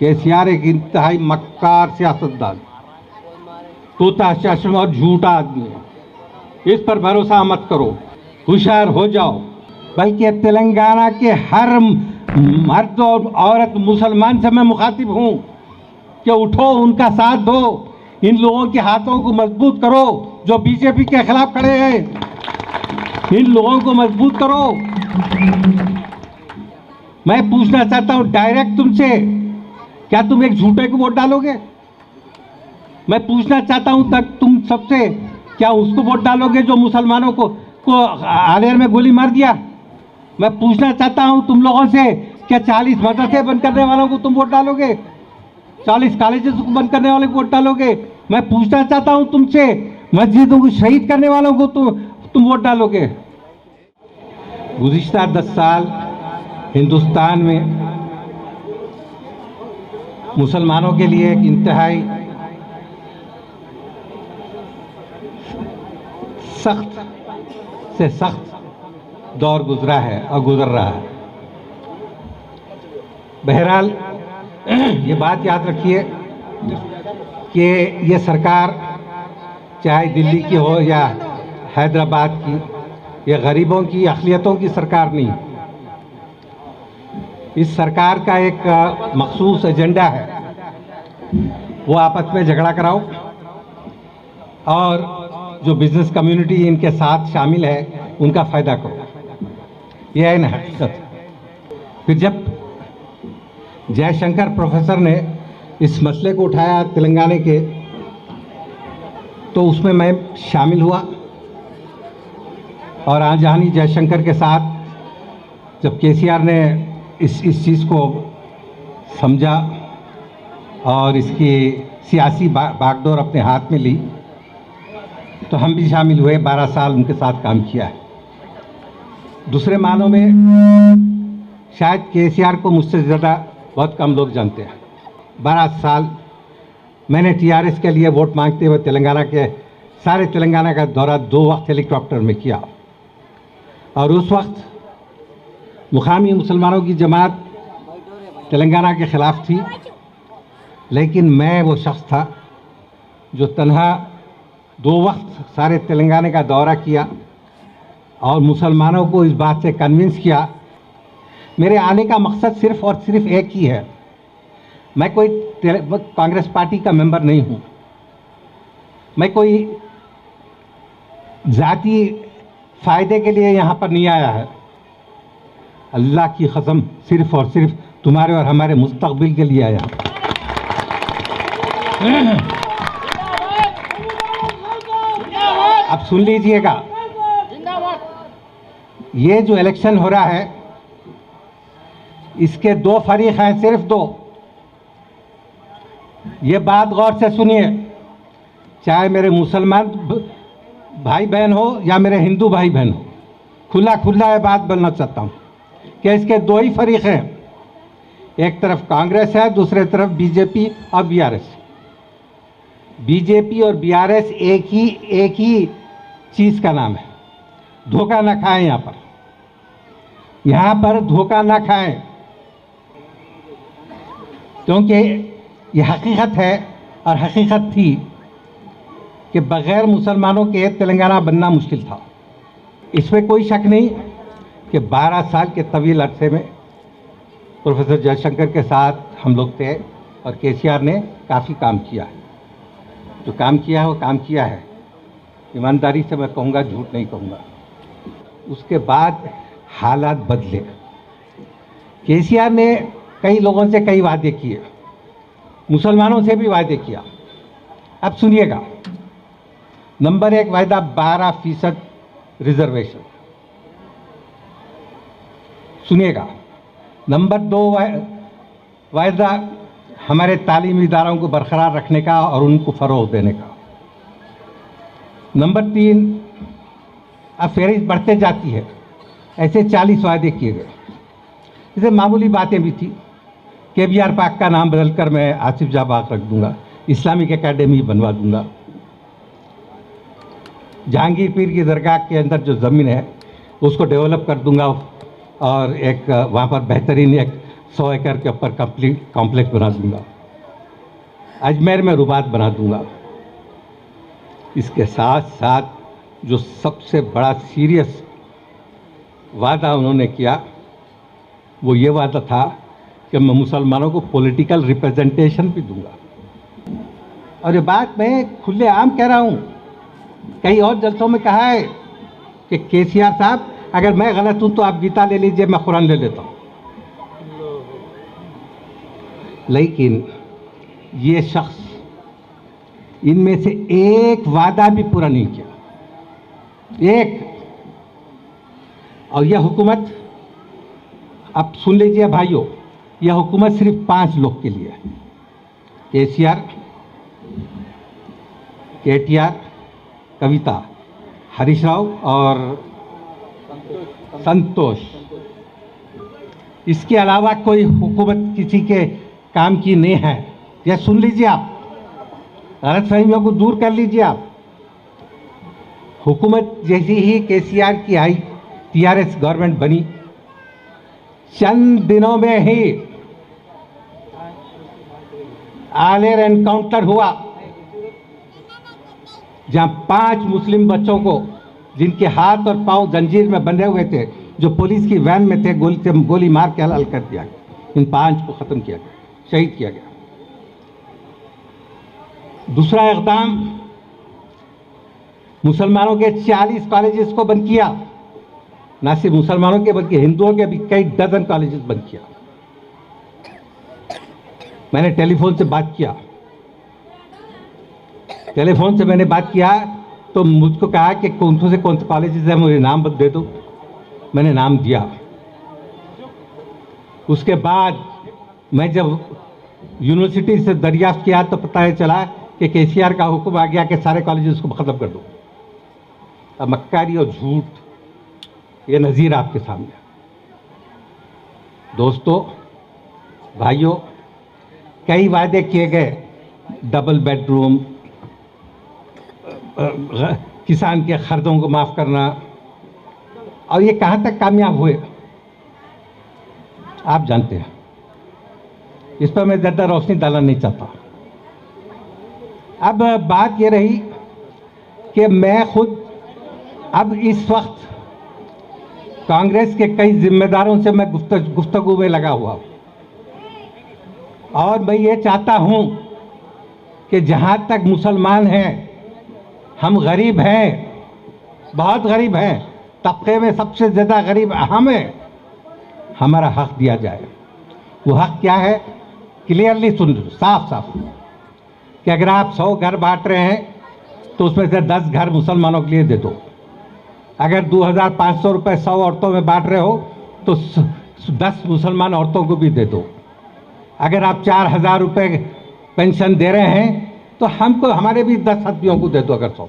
केसीआर एक इंतहाई मक्कार सियासतदान, तोता चश्म और झूठा आदमी है। इस पर भरोसा मत करो, होशियार हो जाओ। बल्कि तेलंगाना के हर मर्द और औरत मुसलमान से मैं मुखातिब हूँ कि उठो, उनका साथ दो, इन लोगों के हाथों को मजबूत करो जो बीजेपी के खिलाफ खड़े हैं। इन लोगों को मजबूत करो। मैं पूछना चाहता हूं डायरेक्ट तुमसे, क्या तुम एक झूठे को वोट डालोगे? मैं पूछना चाहता हूं तक तुम सबसे, क्या उसको वोट डालोगे जो मुसलमानों को आलेर में गोली मार दिया? मैं पूछना चाहता हूं तुम लोगों से, क्या 40 मदरसे बंद करने वालों को तुम वोट डालोगे? 40 कॉलेजेस को बंद करने वालों को वोट डालोगे? मैं पूछना चाहता हूं तुमसे, मस्जिदों को शहीद करने वालों को तुम वोट डालोगे? गुज़िश्ता 10 साल हिंदुस्तान में मुसलमानों के लिए एक इंतहाई सख्त से सख्त दौर गुजरा है और गुजर रहा है। बहरहाल ये बात याद रखिए कि ये सरकार चाहे दिल्ली की हो या हैदराबाद की, ये गरीबों की अक़लियतों की सरकार नहीं। इस सरकार का एक मखसूस एजेंडा है, वो आपस में झगड़ा कराओ और जो बिजनेस कम्युनिटी इनके साथ शामिल है उनका फ़ायदा करो। यह है ना हकीकत। फिर जब जयशंकर प्रोफेसर ने इस मसले को उठाया तेलंगाना के, तो उसमें मैं शामिल हुआ और आजानी जयशंकर के साथ जब केसीआर ने इस चीज़ को समझा और इसकी सियासी बागडोर अपने हाथ में ली, तो हम भी शामिल हुए। 12 साल उनके साथ काम किया है। दूसरे मानों में शायद केसीआर को मुझसे ज़्यादा बहुत कम लोग जानते हैं। 12 साल मैंने टीआरएस के लिए वोट मांगते हुए तेलंगाना के सारे तेलंगाना का दौरा 2 वक्त हेलीकॉप्टर में किया और उस वक्त मुकामी मुसलमानों की जमात तेलंगाना के ख़िलाफ़ थी, लेकिन मैं वो शख्स था जो तन्हा 2 वक्त सारे तेलंगाना का दौरा किया और मुसलमानों को इस बात से कन्विंस किया। मेरे आने का मकसद सिर्फ़ और सिर्फ एक ही है, मैं कोई कांग्रेस पार्टी का मेंबर नहीं हूँ, मैं कोई ज़ाती फ़ायदे के लिए यहाँ पर नहीं आया है। अल्लाह की कसम सिर्फ़ और सिर्फ तुम्हारे और हमारे मुस्तकबिल के लिए आया। अब सुन लीजिएगा, ये जो इलेक्शन हो रहा है इसके 2 फरीक हैं, सिर्फ 2। ये बात गौर से सुनिए, चाहे मेरे मुसलमान भाई बहन हो या मेरे हिंदू भाई बहन हो, खुला खुला ये बात बोलना चाहता हूँ कि इसके 2 ही फरीक हैं। एक तरफ कांग्रेस है, दूसरे तरफ बीजेपी और बीआरएस। बीजेपी और बीआरएस एक ही चीज़ का नाम है। धोखा ना खाएं, यहाँ पर धोखा ना खाएं, क्योंकि ये हकीकत है और हकीकत थी कि बग़ैर मुसलमानों के तेलंगाना बनना मुश्किल था। इसमें कोई शक नहीं कि 12 साल के तवील अरसे में प्रोफेसर जयशंकर के साथ हम लोग थे और केसीआर ने काफ़ी काम किया है। जो काम किया है वो काम किया है, ईमानदारी से मैं कहूँगा, झूठ नहीं कहूँगा। उसके बाद हालात बदले। केसीआर ने कई लोगों से कई वादे किए, मुसलमानों से भी वादे किया। अब सुनिएगा, नंबर 1 वायदा 12% रिजर्वेशन, सुनिएगा। नंबर 2 वायदा हमारे तालीमी इदारों को बरकरार रखने का और उनको फ़रोग़ देने का। नंबर 3, अब फहरिस्त बढ़ते जाती है, ऐसे 40 वादे किए गए। जैसे मामूली बातें भी थी, KBR पार्क का नाम बदलकर मैं आसिफ जाह बाग रख दूंगा, इस्लामिक एकेडमी बनवा दूंगा, जहांगीर पीर की दरगाह के अंदर जो ज़मीन है उसको डेवलप कर दूंगा और एक वहाँ पर बेहतरीन एक 100 एकड़ के ऊपर कॉम्प्लेक्स बना दूंगा, अजमेर में रुबात बना दूंगा। इसके साथ साथ जो सबसे बड़ा सीरियस वादा उन्होंने किया वो ये वादा था कि मैं मुसलमानों को पॉलिटिकल रिप्रेजेंटेशन भी दूंगा। और ये बात मैं खुलेआम कह रहा हूँ, कई और जलसों में कहा है कि केसीआर साहब अगर मैं गलत हूं तो आप गीता ले लीजिए, मैं कुरान ले लेता हूं। लेकिन ये शख्स इनमें से एक वादा भी पूरा नहीं किया, एक। और यह हुकूमत, अब सुन लीजिए भाइयों, यह हुकूमत सिर्फ 5 लोग के लिए है। केसीआर, केटीआर, कविता, हरीश राव और संतोष। इसके अलावा कोई हुकूमत किसी के काम की नहीं है। यह सुन लीजिए, आप गलतफहमियों को दूर कर लीजिए। आप हुकूमत जैसी ही केसीआर की आई, टीआरएस गवर्नमेंट बनी, चंद दिनों में ही आलेर एनकाउंटर हुआ, जहां 5 मुस्लिम बच्चों को, जिनके हाथ और पांव जंजीर में बंधे हुए थे, जो पुलिस की वैन में थे, गोली मार के हलाल कर दिया गया। इन 5 को खत्म किया गया, शहीद किया गया। दूसरा इक़दाम, मुसलमानों के 40 कॉलेजेस को बंद किया। ना सिर्फ मुसलमानों के बल्कि हिंदुओं के भी कई डजन कॉलेजेस बंद किया। मैंने टेलीफोन से बात किया, टेलीफोन से मैंने बात किया तो मुझको कहा कि कौन से कॉलेजेस हैं, मुझे नाम दे दो। मैंने नाम दिया। उसके बाद मैं जब यूनिवर्सिटी से दरियाफ्त किया तो पता चला कि केसीआर का हुक्म आ गया कि सारे कॉलेजेस को ख़त्म कर दो। अब मक्कारी और झूठ ये नज़ीर आपके सामने। दोस्तों, भाइयों, कई वादे किए गए, डबल बेडरूम, किसान के खर्चों को माफ़ करना, और ये कहाँ तक कामयाब हुए आप जानते हैं। इस पर मैं ज़्यादा रोशनी डालना नहीं चाहता। अब बात ये रही कि मैं खुद अब इस वक्त कांग्रेस के कई जिम्मेदारों से मैं गुफ्तगू में लगा हुआ हूँ, और मैं ये चाहता हूँ कि जहाँ तक मुसलमान हैं, हम गरीब हैं, बहुत गरीब हैं, तबके में सबसे ज़्यादा गरीब हम हैं, हमारा हक दिया जाए। वो हक क्या है, क्लियरली सुन लो, साफ साफ, कि अगर आप 100 घर बांट रहे हैं तो उसमें से 10 घर मुसलमानों के लिए दे दो। अगर 2500 रुपये 100 औरतों में बांट रहे हो तो 10 मुसलमान औरतों को भी दे दो। अगर आप 4000 रुपये पेंशन दे रहे हैं तो हमको, हमारे भी 10 आदमियों को दे दो। अगर 100,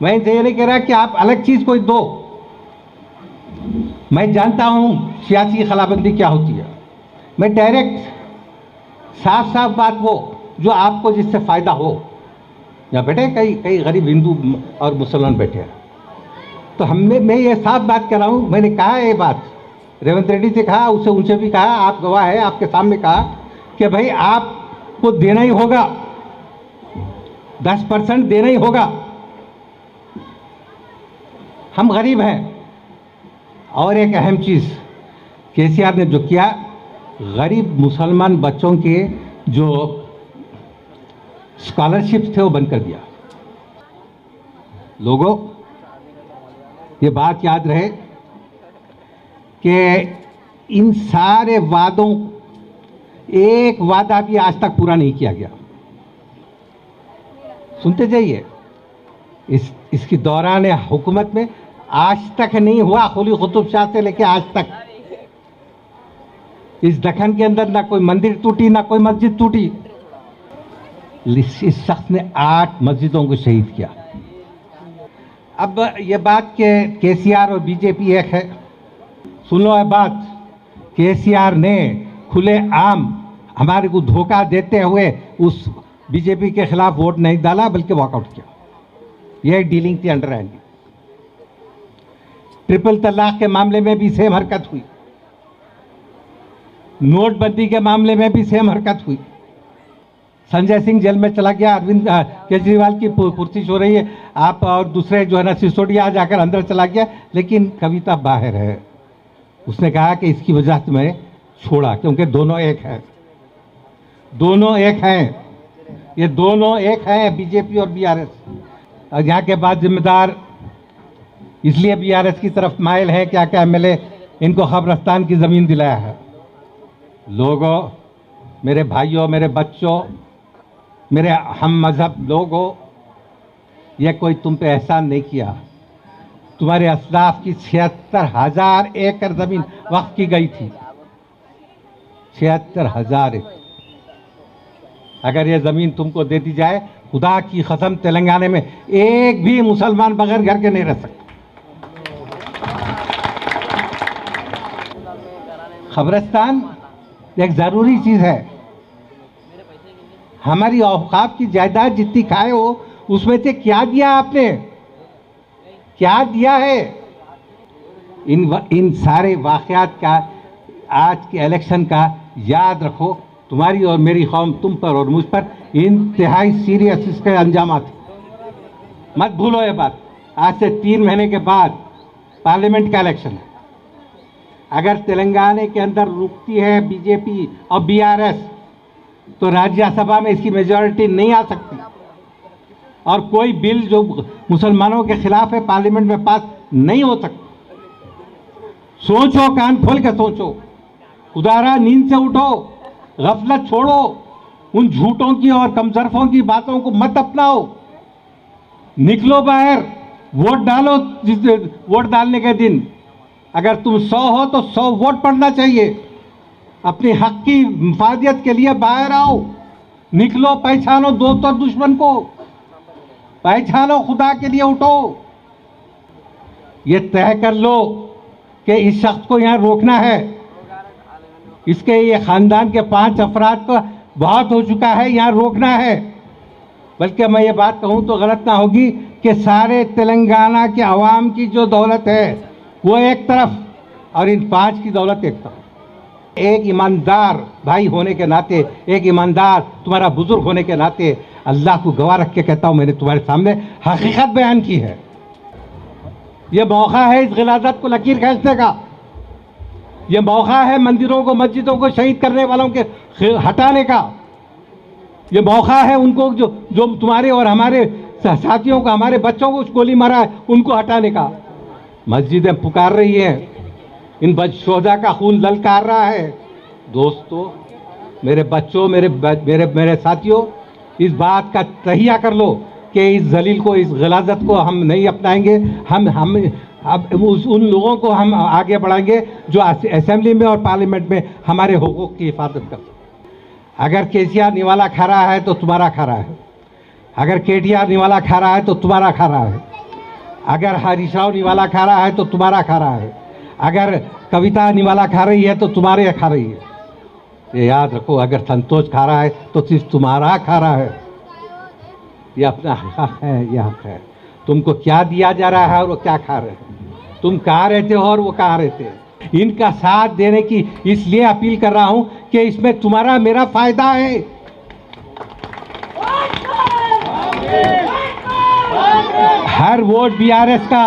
मैं ये नहीं कह रहा कि आप अलग चीज़ कोई दो। मैं जानता हूँ सियासी खलाबंदी क्या होती है। मैं डायरेक्ट साफ साफ बात, वो जो आपको जिससे फ़ायदा हो। यहाँ बैठे कई गरीब हिंदू और मुसलमान बैठे हैं, तो मैं ये साफ बात कर रहा हूँ। मैंने कहा ये बात, रेवंत रेड्डी से कहा, उससे उनसे भी कहा, आप गवाह है, आपके सामने कहा कि भाई आपको देना ही होगा, 10% देना ही होगा। हम गरीब हैं। और एक अहम चीज़ केसीआर ने जो किया, गरीब मुसलमान बच्चों के जो स्कॉलरशिप थे वो बंद कर दिया। लोगों, ये बात याद रहे कि इन सारे वादों, एक वादा भी आज तक पूरा नहीं किया गया। सुनते जाइए, इसकी दौरान हुकूमत में आज तक नहीं हुआ, कुली कुतुब शाह से लेके आज तक इस दखन के अंदर ना कोई मंदिर टूटी, ना कोई मस्जिद टूटी। इस शख्स ने 8 मस्जिदों को शहीद किया। अब ये बात के केसीआर और बीजेपी एक है। सुन लो ये बात, केसीआर ने खुले आम हमारे को धोखा देते हुए उस बीजेपी के खिलाफ वोट नहीं डाला, बल्कि वॉकआउट किया। यह डीलिंग थी अंडर हैंड। ट्रिपल तलाक के मामले में भी सेम हरकत हुई। नोटबंदी के मामले में भी सेम हरकत हुई। संजय सिंह जेल में चला गया, अरविंद केजरीवाल की पुर्तिश हो रही है, आप और दूसरे जो है ना सिसोदिया जाकर अंदर चला गया, लेकिन कविता बाहर है। उसने कहा कि इसकी वजह से मैं छोड़ा, क्योंकि दोनों एक हैं, दोनों एक हैं, ये दोनों एक हैं, बीजेपी और बीआरएस। और यहाँ के बाद जिम्मेदार इसलिए बीआरएस की तरफ माइल है क्या क्या एमएलए इनको कब्रिस्तान की ज़मीन दिलाया है। लोगों, मेरे भाइयों, मेरे बच्चों, मेरे हम मज़हब लोगों, ये कोई तुम पे एहसान नहीं किया। तुम्हारे असलाफ की 76,000 एकड़ ज़मीन वक्फ की गई थी, 76,000 एकड़। अगर ये ज़मीन तुमको दे दी जाए, खुदा की कसम तेलंगाना में एक भी मुसलमान बगैर घर के नहीं रह सकता। कब्रिस्तान एक ज़रूरी चीज़ है। हमारी औकाफ की जायदाद जितनी खाए हो, उसमें से क्या दिया आपने, क्या दिया है? इन सारे वाक़यात का, आज के इलेक्शन का याद रखो। तुम्हारी और मेरी कौम तुम पर और मुझ पर इंतहाई सीरियस इसके अंजामात, मत भूलो ये बात। आज से 3 महीने के बाद पार्लियामेंट का इलेक्शन है। अगर तेलंगाना के अंदर रुकती है बीजेपी और बीआरएस, तो राज्यसभा में इसकी मेजॉरिटी नहीं आ सकती, और कोई बिल जो मुसलमानों के खिलाफ है पार्लियामेंट में पास नहीं हो सकता। सोचो, कान खोल के सोचो, खुदारा नींद से उठो, गफलत छोड़ो, उन झूठों की और कमजरफों की बातों को मत अपनाओ। निकलो बाहर, वोट डालो। वोट डालने के दिन अगर तुम 100 हो तो 100 वोट पड़ना चाहिए। अपने हक की मुफादियत के लिए बाहर आओ, निकलो, पहचानो दोस्त और दुश्मन को, पहचानो, खुदा के लिए उठो। ये तय कर लो कि इस शख्स को यहाँ रोकना है, इसके ये ख़ानदान के 5 अफराद को बहुत हो चुका है, यहाँ रोकना है। बल्कि मैं ये बात कहूँ तो गलत ना होगी कि सारे तेलंगाना के अवाम की जो दौलत है वो एक तरफ, और इन 5 की दौलत एक तरफ। एक ईमानदार भाई होने के नाते, एक ईमानदार तुम्हारा बुजुर्ग होने के नाते, अल्लाह को गवाह रख के कहता हूँ, मैंने तुम्हारे सामने हकीकत बयान की है। ये मौका है इस गिलाज़त को लकीर खींचने का, ये मौका है मंदिरों को, मस्जिदों को शहीद करने वालों के हटाने का, ये मौका है उनको जो तुम्हारे और हमारे साथियों को, हमारे बच्चों को गोली मारा है, उनको हटाने का। मस्जिदें पुकार रही हैं, इन बदशोदा का खून ललकार रहा है। दोस्तों, मेरे बच्चों, मेरे साथियों, इस बात का तहिया कर लो कि इस जलील को, इस गिलाज़त को हम नहीं अपनाएंगे। हम अब उन लोगों को हम आगे बढ़ाएंगे जो असेंबली में और पार्लियामेंट में हमारे हुकूक की हिफाजत करते। अगर केसीआर निवाला खा रहा है तो तुम्हारा खा रहा है, अगर केटीआर निवाला खा रहा है तो तुम्हारा खा रहा है, अगर हरीश राव निवाला खा रहा है तो तुम्हारा खा रहा है, अगर कविता निवाला खा रही है तो तुम्हारे खा रही है। ये याद रखो, अगर संतोष खा रहा है तो सिर्फ तुम्हारा खा रहा है। ये अपना हक है, ये हक है। तुमको क्या दिया जा रहा है और वो क्या खा रहे हैं, तुम कहाँ रहते हो और वो कहाँ रहते हैं। इनका साथ देने की इसलिए अपील कर रहा हूं कि इसमें तुम्हारा मेरा फायदा है। हर वोट बीआरएस का,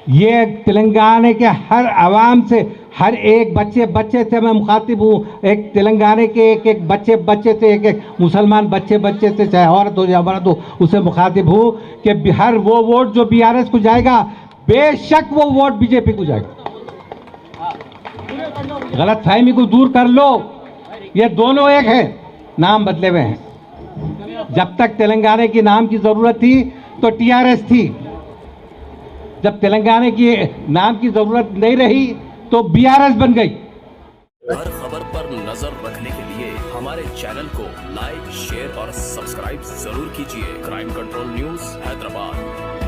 ये तेलंगाना के हर आवाम से, हर एक बच्चे से मैं मुखातिब हूँ। एक तेलंगाना के एक बच्चे से, एक मुसलमान बच्चे से, चाहे औरत हो या मर्द हो, उसे मुखातिब हूँ कि हर वो वोट जो बीआरएस को जाएगा, बेशक वो वोट बीजेपी को जाएगा। गलत फहमी को दूर कर लो, ये दोनों एक है, नाम बदले हुए हैं। जब तक तेलंगाना की नाम की जरूरत थी तो टीआरएस थी, जब तेलंगाना की नाम की जरूरत नहीं रही तो बीआरएस बन गई। हर खबर पर नजर रखने के लिए हमारे चैनल को लाइक, शेयर और सब्सक्राइब जरूर कीजिए। Crime control news Hyderabad.